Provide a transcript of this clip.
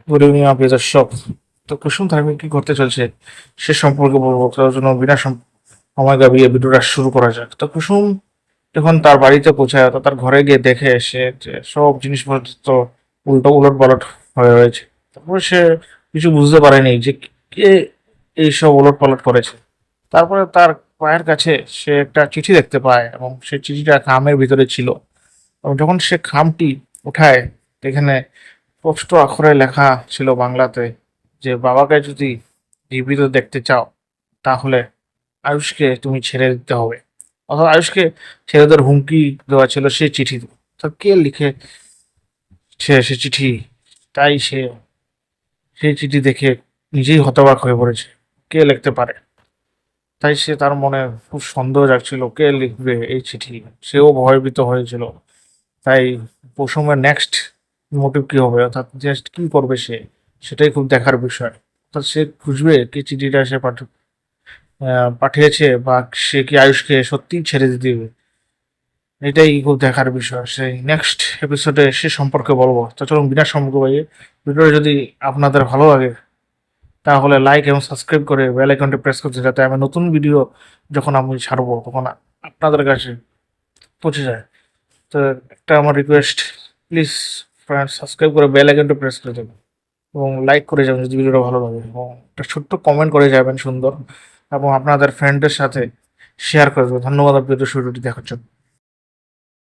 Good evening প্রিয় দর্শক। তো কুসুম ধারাবাহিক কি করতে চলছে সে সম্পর্কে বলবো, তার জন্য বিনা সময় গাবিয়ে ভিডিওটা শুরু করা যাক। তো কুসুম যখন তার বাড়িতে পৌঁছায়, তো তার ঘরে গিয়ে দেখে সে যে সব জিনিসপত্র উলট পালট হয়ে রয়েছে। তারপরে সে কিছু বুঝতে পারেনি যে কে এইসব উলট পালট করেছে। তারপরে তার পায়ের কাছে সে একটা চিঠি দেখতে পায় এবং সেই চিঠিটা খামের ভিতরে ছিল। এবং যখন সে খামটি উঠায়, এখানে স্পষ্ট অক্ষরে লেখা ছিল বাংলাতে যে বাবাকে যদি জীবিত দেখতে চাও তাহলে আয়ুষকে তুমি ছেড়ে দিতে হবে। অর্থাৎ আয়ুষকে ছেড়ে দেওয়ার হুমকি দেওয়া ছিল সেই চিঠিতে। তো কে লিখে সে চিঠি? তাই সে সেই চিঠি দেখে নিজেই হতবাক হয়ে পড়েছে, কে লিখতে পারে। তাই সে তার মনে খুব সন্দেহ জাগছিল কে লিখবে এই চিঠি। সেও ভয়ভীত হয়েছিল। তাই পৌষমের নেক্সট মোটিভ কি হবে, অর্থাৎ জাস্ট কি করবে সে, সেটাই খুব দেখার বিষয়। অর্থাৎ সে খুঁজবে কি চিঠিটা সে পাঠিয়েছে, বা সে কি আয়ুষকে সত্যিই ছেড়ে দিতে দিবে। এটাই খুব দেখার বিষয়। সেই নেক্সট এপিসোডে সে সম্পর্কে বলবো। তো চলুন বিনা সম্পর্ক ভাইয়ে, ভিডিওটা যদি আপনাদের ভালো লাগে তাহলে লাইক এবং সাবস্ক্রাইব করে বেল আইকনটি প্রেস করতে, যাতে আমি নতুন ভিডিও যখন আমি ছাড়বো তখন আপনাদের কাছে পৌঁছে যায়। তো একটা আমার রিকোয়েস্ট, প্লিজ ফ্রেন্ডস সাবস্ক্রাইব করে বেল আইকনটা প্রেস করে দেবেন এবং লাইক করে যাবেন যদি ভিডিওটা ভালো লাগে, এবং একটা ছোট্ট কমেন্ট করে যাবেন সুন্দর, এবং আপনাদের ফ্রেন্ডদের সাথে শেয়ার করে দেবেন। ধন্যবাদ ভিডিও শুরুটি দেখার জন্য।